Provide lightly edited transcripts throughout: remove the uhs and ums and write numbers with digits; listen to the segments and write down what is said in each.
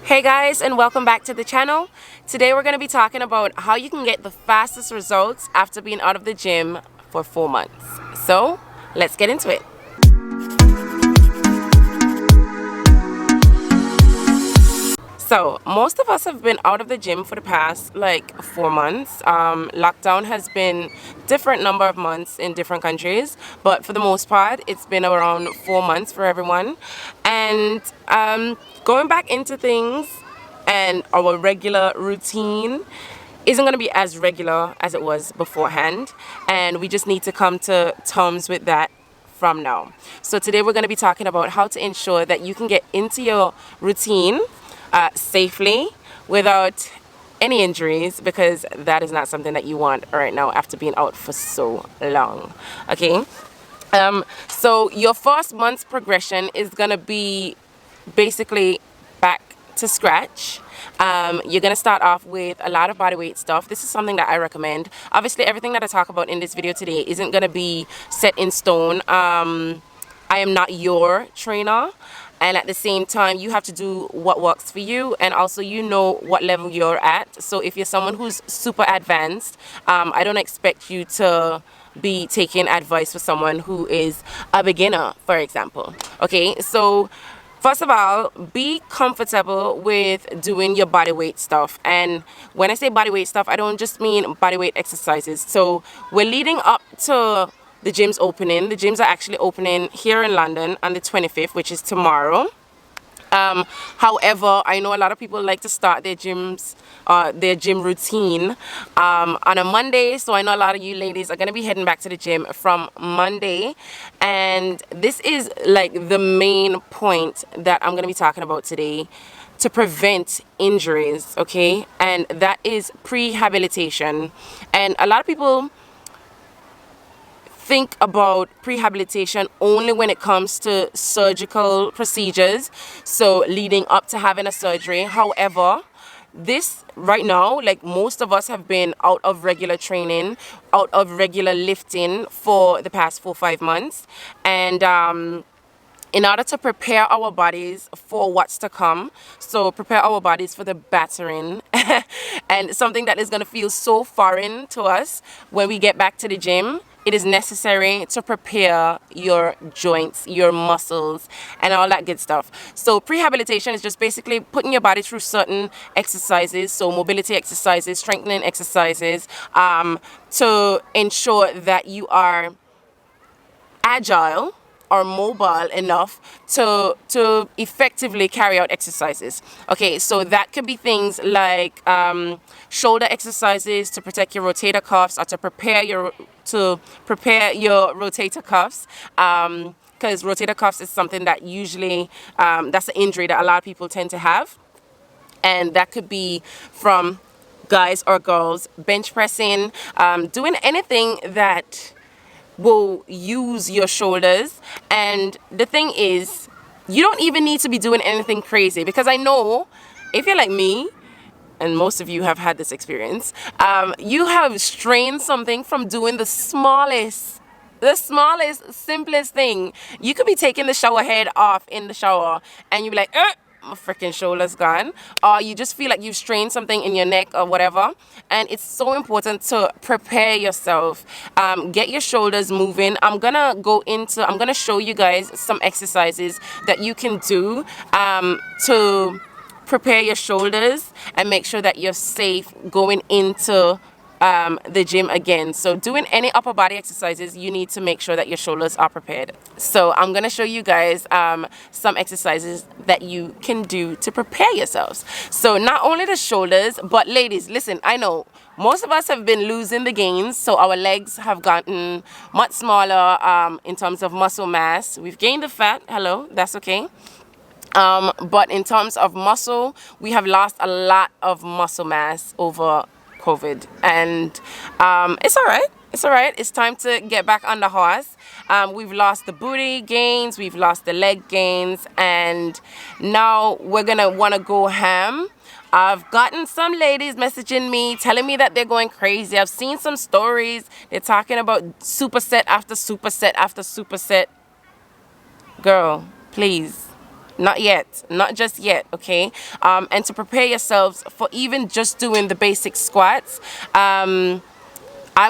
Hey guys, and welcome back to the channel. Today we're going to be talking about how you can get the fastest results after being out of the gym for 4 months. So let's get into it. So most of us have been out of the gym for the past like 4 months. Lockdown has been different number of months in different countries, but for the most part it's been around 4 months for everyone. And going back into things and our regular routine isn't going to be as regular as it was beforehand, and we just need to come to terms with that from now. So today we're going to be talking about how to ensure that you can get into your routine safely without any injuries, because that is not something that you want right now after being out for so long. Okay, so your first month's progression is going to be basically back to scratch. You're going to start off with a lot of bodyweight stuff. This is something that I recommend. Obviously everything that I talk about in this video today isn't going to be set in stone. I am not your trainer, and at the same time you have to do what works for you, and also you know what level you're at. So if you're someone who's super advanced, I don't expect you to be taking advice for someone who is a beginner, for example. Okay, so first of all, be comfortable with doing your body weight stuff. And when I say body weight stuff, I don't just mean body weight exercises. So we're leading up to the gym's opening. The gyms are actually opening here in London on the 25th, which is tomorrow. However, I know a lot of people like to start their gym routine on a Monday. So I know a lot of you ladies are going to be heading back to the gym from Monday. And this is like the main point that I'm going to be talking about today to prevent injuries, okay? And that is prehabilitation. And a lot of people think about prehabilitation only when it comes to surgical procedures, so leading up to having a surgery. However, this right now, like, most of us have been out of regular training, out of regular lifting for the past 4-5 months, and in order to prepare our bodies for what's to come, so prepare our bodies for the battering and something that is going to feel so foreign to us when we get back to the gym, it is necessary to prepare your joints, your muscles, and all that good stuff. So prehabilitation is just basically putting your body through certain exercises, so mobility exercises, strengthening exercises, to ensure that you are agile or mobile enough to effectively carry out exercises. Okay, so that could be things like shoulder exercises to protect your rotator cuffs, or to prepare your rotator cuffs, because rotator cuffs is something that usually that's an injury that a lot of people tend to have, and that could be from guys or girls bench pressing, doing anything that will use your shoulders. And the thing is, you don't even need to be doing anything crazy, because I know if you're like me, and most of you have had this experience, you have strained something from doing the smallest, simplest thing. You could be taking the shower head off in the shower and you'll be like, my freaking shoulder's gone, or you just feel like you've strained something in your neck or whatever. And it's so important to prepare yourself, get your shoulders moving. I'm gonna show you guys some exercises that you can do to prepare your shoulders and make sure that you're safe going into the gym again. So doing any upper body exercises, you need to make sure that your shoulders are prepared. So I'm going to show you guys some exercises that you can do to prepare yourselves. So not only the shoulders, but ladies, listen, I know most of us have been losing the gains, so our legs have gotten much smaller in terms of muscle mass. We've gained the fat, hello, that's okay. But in terms of muscle, we have lost a lot of muscle mass over COVID, and it's all right. It's time to get back on the horse. We've lost the booty gains, we've lost the leg gains, and now we're gonna want to go ham. I've gotten some ladies messaging me telling me that they're going crazy. I've seen some stories, they're talking about superset after superset after superset. Girl, please Not yet, not just yet, okay? And to prepare yourselves for even just doing the basic squats, I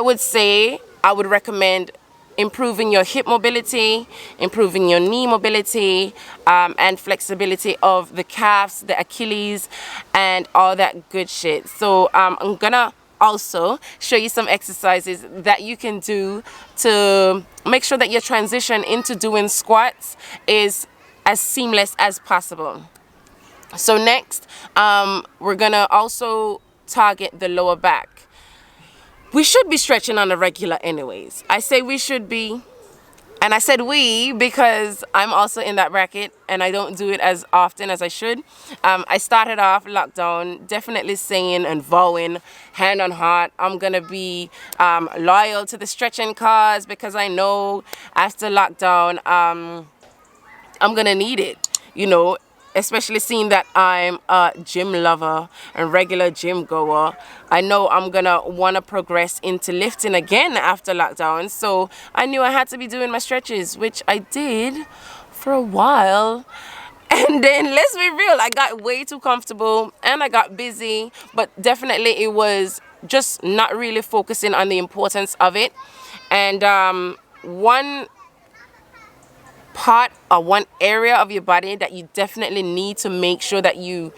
would recommend improving your hip mobility, improving your knee mobility, and flexibility of the calves, the Achilles, and all that good shit. So I'm gonna also show you some exercises that you can do to make sure that your transition into doing squats is as seamless as possible. So next, we're gonna also target the lower back. We should be stretching on a regular anyways. I say we should be, and I said we because I'm also in that bracket and I don't do it as often as I should. I started off lockdown definitely saying and vowing, hand on heart, I'm gonna be loyal to the stretching cause, because I know after lockdown, I'm gonna need it, you know, especially seeing that I'm a gym lover and regular gym goer. I know I'm gonna wanna progress into lifting again after lockdown. So I knew I had to be doing my stretches, which I did for a while. And then let's be real, I got way too comfortable and I got busy, but definitely it was just not really focusing on the importance of it. And one part or one area of your body that you definitely need to make sure that you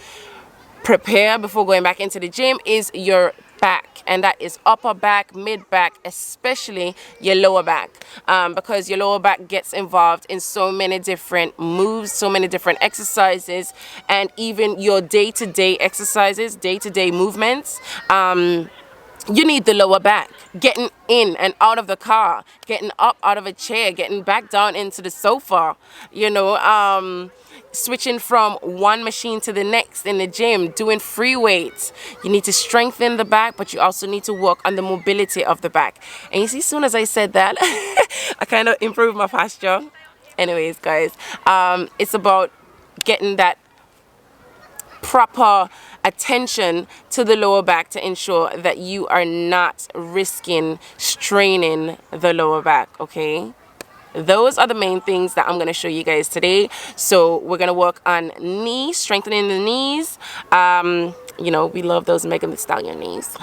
prepare before going back into the gym is your back, and that is upper back, mid back, especially your lower back, because your lower back gets involved in so many different moves, so many different exercises, and even your day-to-day exercises, day-to-day movements. You need the lower back. Getting in and out of the car, getting up out of a chair, getting back down into the sofa, you know, switching from one machine to the next in the gym, doing free weights. You need to strengthen the back, but you also need to work on the mobility of the back. And you see, as soon as I said that, I kind of improved my posture. Anyways, guys, it's about getting that proper attention to the lower back to ensure that you are not risking straining the lower back, okay? Those are the main things that I'm going to show you guys today. So we're going to work on knees, strengthening the knees. You know, we love those Megan Thee Stallion knees.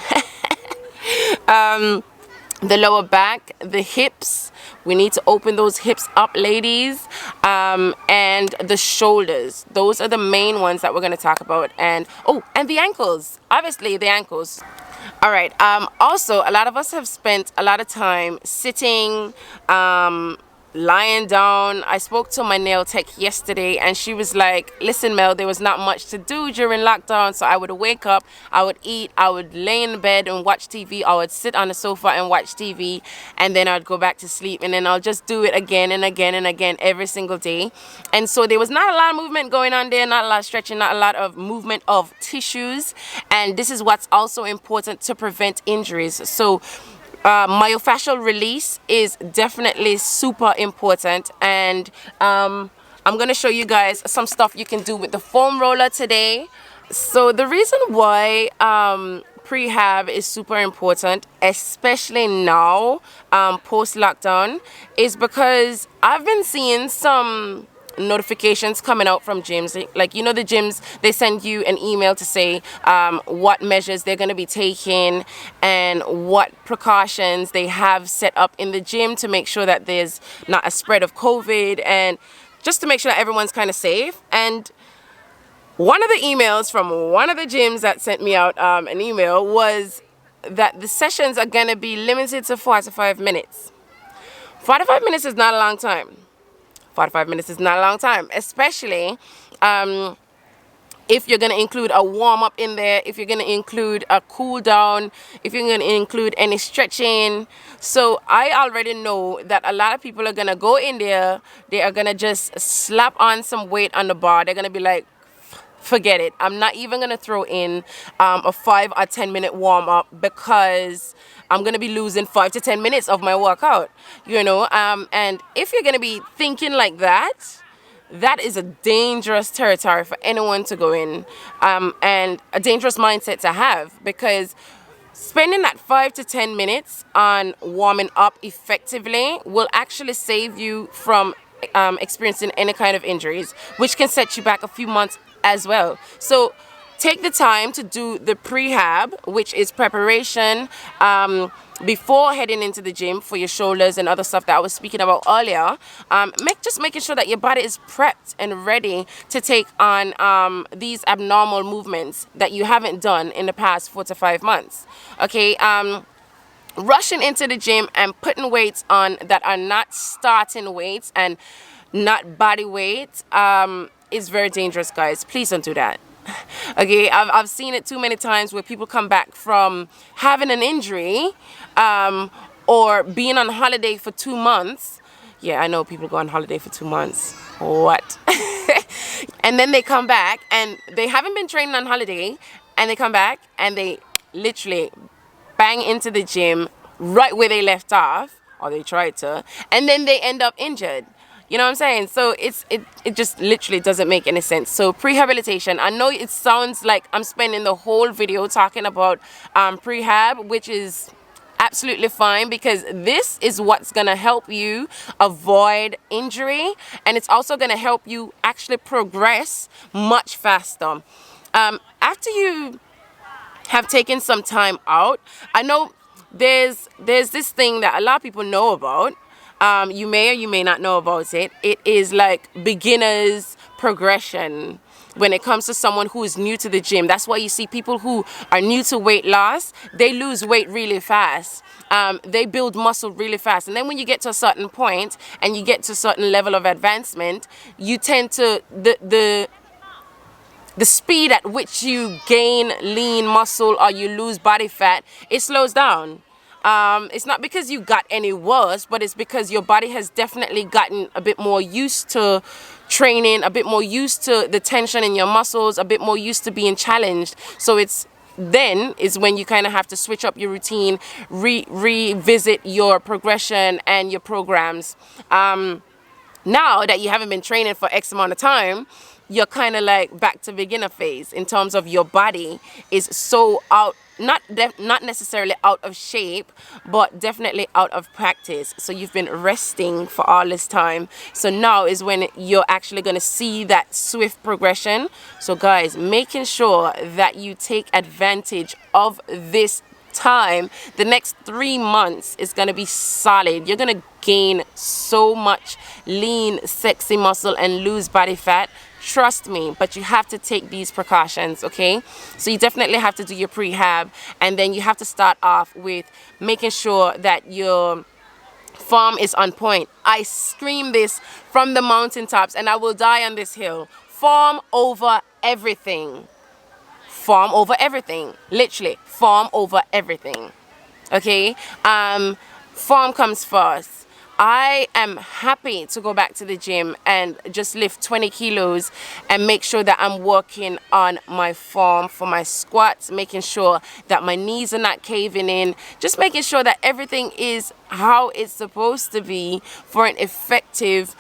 The lower back, the hips. We need to open those hips up, ladies. And the shoulders. Those are the main ones that we're going to talk about. And and the ankles. Obviously, the ankles. All right. Also, a lot of us have spent a lot of time sitting, lying down. I spoke to my nail tech yesterday and she was like, listen, Mel, there was not much to do during lockdown, so I would wake up, I would eat, I would lay in bed and watch TV, I would sit on the sofa and watch TV, and then I'd go back to sleep, and then I'll just do it again and again and again every single day. And so there was not a lot of movement going on there, not a lot of stretching, not a lot of movement of tissues, and this is what's also important to prevent injuries. So myofascial release is definitely super important, and I'm going to show you guys some stuff you can do with the foam roller today. So the reason why prehab is super important, especially now post-lockdown, is because I've been seeing some notifications coming out from gyms, like, you know, the gyms, they send you an email to say what measures they're going to be taking and what precautions they have set up in the gym to make sure that there's not a spread of COVID, and just to make sure that everyone's kind of safe. And one of the emails from one of the gyms that sent me out an email was that the sessions are going to be limited to 45 minutes. 45 minutes is not a long time. 45 minutes is not a long time, especially if you're going to include a warm-up in there, if you're going to include a cool down, if you're going to include any stretching. So I already know that a lot of people are going to go in there, they are going to just slap on some weight on the bar. They're going to be like, forget it, I'm not even going to throw in a 5 or 10 minute warm-up, because I'm going to be losing 5 to 10 minutes of my workout, you know. And if you're going to be thinking like that, that is a dangerous territory for anyone to go in, and a dangerous mindset to have, because spending that 5 to 10 minutes on warming up effectively will actually save you from experiencing any kind of injuries, which can set you back a few months as well. So take the time to do the prehab, which is preparation before heading into the gym for your shoulders and other stuff that I was speaking about earlier. Just making sure that your body is prepped and ready to take on these abnormal movements that you haven't done in the past 4 to 5 months. Okay. Rushing into the gym and putting weights on that are not starting weights and not body weight is very dangerous, guys. Please don't do that. Okay, I've seen it too many times where people come back from having an injury or being on holiday for 2 months. Yeah, I know people go on holiday for 2 months. What? And then they come back and they haven't been training on holiday, and they come back and they literally bang into the gym right where they left off, or they tried to, and then they end up injured. You know what I'm saying? So it just literally doesn't make any sense. So prehabilitation, I know it sounds like I'm spending the whole video talking about prehab, which is absolutely fine, because this is what's gonna help you avoid injury, and it's also gonna help you actually progress much faster. After you have taken some time out, I know there's this thing that a lot of people know about. You may or you may not know about it. It is like beginner's progression when it comes to someone who is new to the gym. That's why you see people who are new to weight loss, they lose weight really fast. They build muscle really fast. And then when you get to a certain point and you get to a certain level of advancement, you tend to, the speed at which you gain lean muscle or you lose body fat, it slows down. It's not because you got any worse, but it's because your body has definitely gotten a bit more used to training, a bit more used to the tension in your muscles, a bit more used to being challenged. So then is when you kind of have to switch up your routine, revisit your progression and your programs. Now that you haven't been training for X amount of time, you're kind of like back to beginner phase in terms of your body is so not necessarily out of shape, but definitely out of practice. So you've been resting for all this time. So now is when you're actually going to see that swift progression. So guys, making sure that you take advantage of this time. The next 3 months is going to be solid. You're going to gain so much lean, sexy muscle and lose body fat. Trust me, but you have to take these precautions, okay? So you definitely have to do your prehab, and then you have to start off with making sure that your form is on point. I scream this from the mountaintops, and I will die on this hill. Form over everything. Form over everything. Literally, form over everything. Okay? Form comes first. I am happy to go back to the gym and just lift 20 kilos and make sure that I'm working on my form for my squats, making sure that my knees are not caving in, just making sure that everything is how it's supposed to be for an effective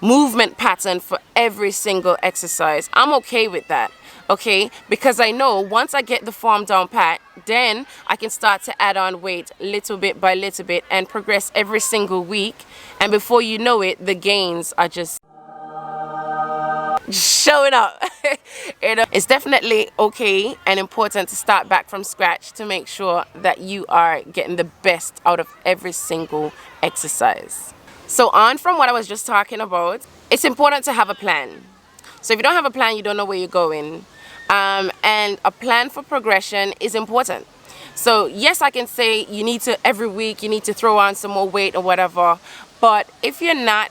movement pattern for every single exercise. I'm okay with that. Okay, because I know once I get the form down pat, then I can start to add on weight little bit by little bit and progress every single week. And before you know it, the gains are just showing up. It's definitely okay and important to start back from scratch to make sure that you are getting the best out of every single exercise. So on from what I was just talking about, it's important to have a plan. So if you don't have a plan, you don't know where you're going. And a plan for progression is important. So yes, I can say you need to, every week, you need to throw on some more weight or whatever. But if you're not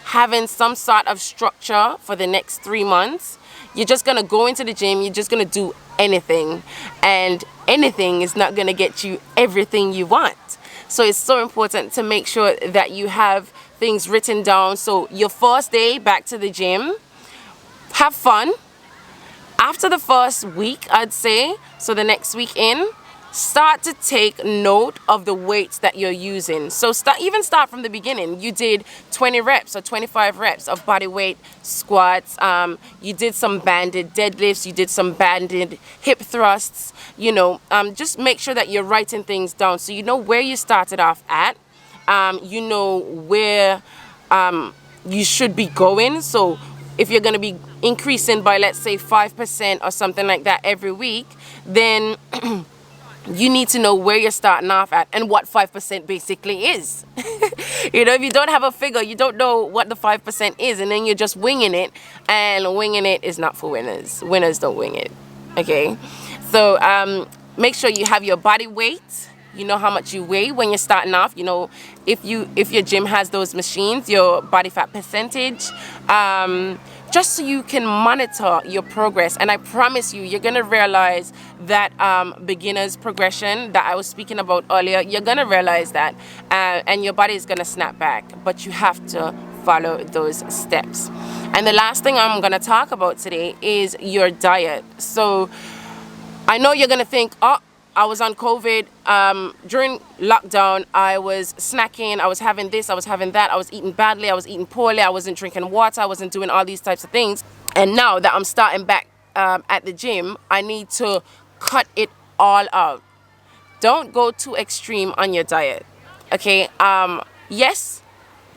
having some sort of structure for the next 3 months, you're just going to go into the gym, you're just going to do anything. And anything is not going to get you everything you want. So it's so important to make sure that you have things written down. So your first day back to the gym, have fun. After the first week, I'd say, so the next week in, start to take note of the weights that you're using. So even start from the beginning. You did 20 reps or 25 reps of body weight squats. You did some banded deadlifts. You did some banded hip thrusts. You know, just make sure that you're writing things down so you know where you started off at. You know where you should be going. So if you're going to be increasing by, let's say, 5% or something like that every week, then you need to know where you're starting off at and what 5% basically is. You know, if you don't have a figure, you don't know what the 5% is, and then you're just winging it, and winging it is not for winners. Winners don't wing it. Okay, so make sure you have your body weight. You know how much you weigh when you're starting off. You know, if your gym has those machines, your body fat percentage, just so you can monitor your progress. And I promise you, you're gonna realize that beginner's progression that I was speaking about earlier, you're gonna realize that, and your body is gonna snap back. But you have to follow those steps. And the last thing I'm gonna talk about today is your diet. So I know you're gonna think, oh, I was on COVID, during lockdown, I was snacking, I was having this, I was having that, I was eating badly, I was eating poorly, I wasn't drinking water, I wasn't doing all these types of things. And now that I'm starting back at the gym, I need to cut it all out. Don't go too extreme on your diet, okay? Yes,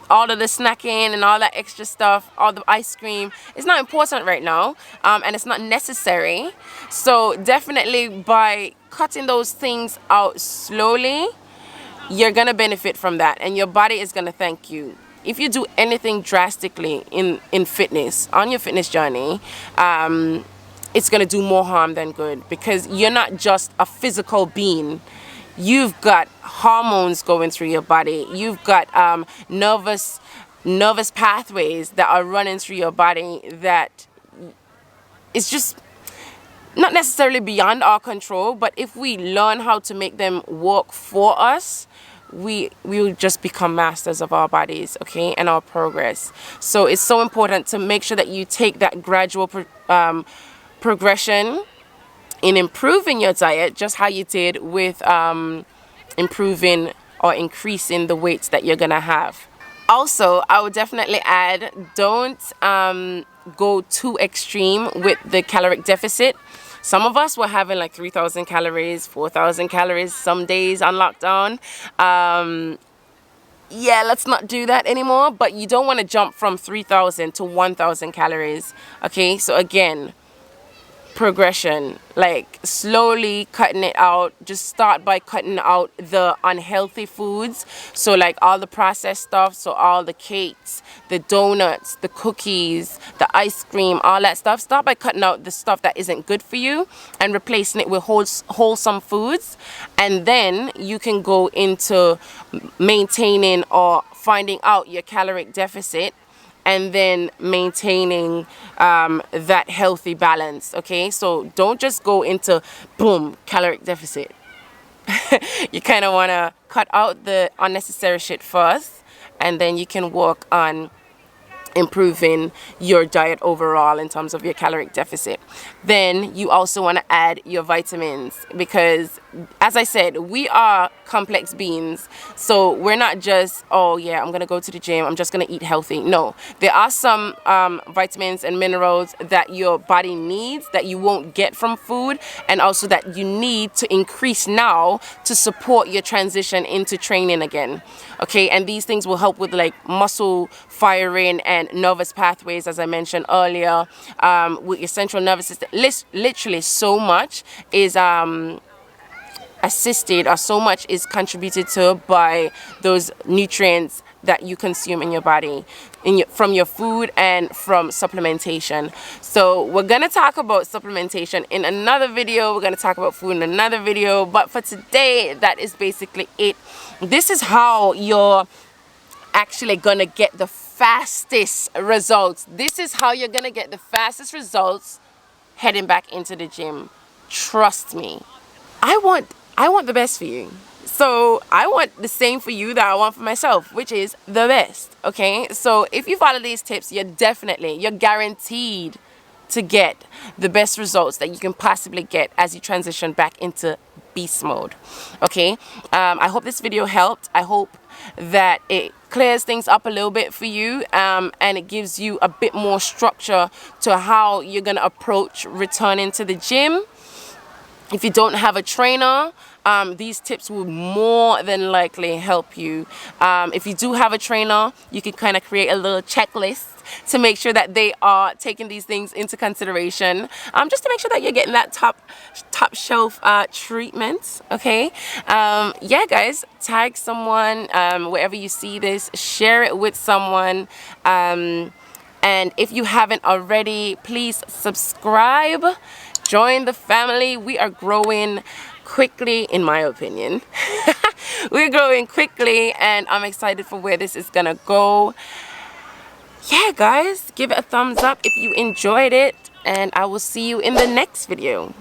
all of the snacking and all that extra stuff, all the ice cream, it's not important right now, and it's not necessary. So definitely by cutting those things out slowly, you're gonna benefit from that, and your body is gonna thank you. If you do anything drastically in fitness, on your fitness journey, it's gonna do more harm than good, because you're not just a physical being. You've got hormones going through your body. You've got nervous pathways that are running through your body that is just not necessarily beyond our control. But if we learn how to make them work for us, we will just become masters of our bodies, okay, and our progress. So it's so important to make sure that you take that gradual progression in improving your diet, just how you did with improving or increasing the weights that you're gonna have. Also, I would definitely add, don't go too extreme with the caloric deficit. Some of us were having like 3,000 calories, 4,000 calories some days on lockdown. Yeah, let's not do that anymore, but you don't want to jump from 3,000 to 1,000 calories, okay? So again, progression, like slowly cutting it out. Just start by cutting out the unhealthy foods, so like all the processed stuff, so all the cakes, the donuts, the cookies, the ice cream, all that stuff. Start by cutting out the stuff that isn't good for you and replacing it with wholesome foods, and then you can go into maintaining or finding out your caloric deficit, and then maintaining that healthy balance, okay? So don't just go into, boom, caloric deficit. You kind of want to cut out the unnecessary shit first, and then you can work on improving your diet overall in terms of your caloric deficit. Then you also want to add your vitamins, because as I said, we are complex beings. So we're not just, oh yeah, I'm gonna go to the gym, I'm just gonna eat healthy. No, there are some vitamins and minerals that your body needs that you won't get from food, and also that you need to increase now to support your transition into training again, okay? And these things will help with like muscle firing and nervous pathways, as I mentioned earlier, with your central nervous system. Literally so much is assisted, or so much is contributed to by those nutrients that you consume in your body, from your food and from supplementation. So we're gonna talk about supplementation in another video. We're gonna talk about food in another video, but for today, that is basically it. This is how you're actually gonna get the fastest results. This is how you're gonna get the fastest results heading back into the gym. Trust me. I want the best for you. So I want the same for you that I want for myself, which is the best, okay? So if you follow these tips, you're guaranteed to get the best results that you can possibly get as you transition back into beast mode, okay? I hope this video helped. I hope that it clears things up a little bit for you, and it gives you a bit more structure to how you're gonna approach returning to the gym. If you don't have a trainer, these tips will more than likely help you. If you do have a trainer, you can kind of create a little checklist to make sure that they are taking these things into consideration, just to make sure that you're getting that top shelf treatment. Okay, yeah guys, tag someone wherever you see this, share it with someone, and if you haven't already, please subscribe, join the family. We are growing quickly, in my opinion. We're growing quickly, and I'm excited for where this is gonna go. Yeah guys, give it a thumbs up if you enjoyed it, and I will see you in the next video.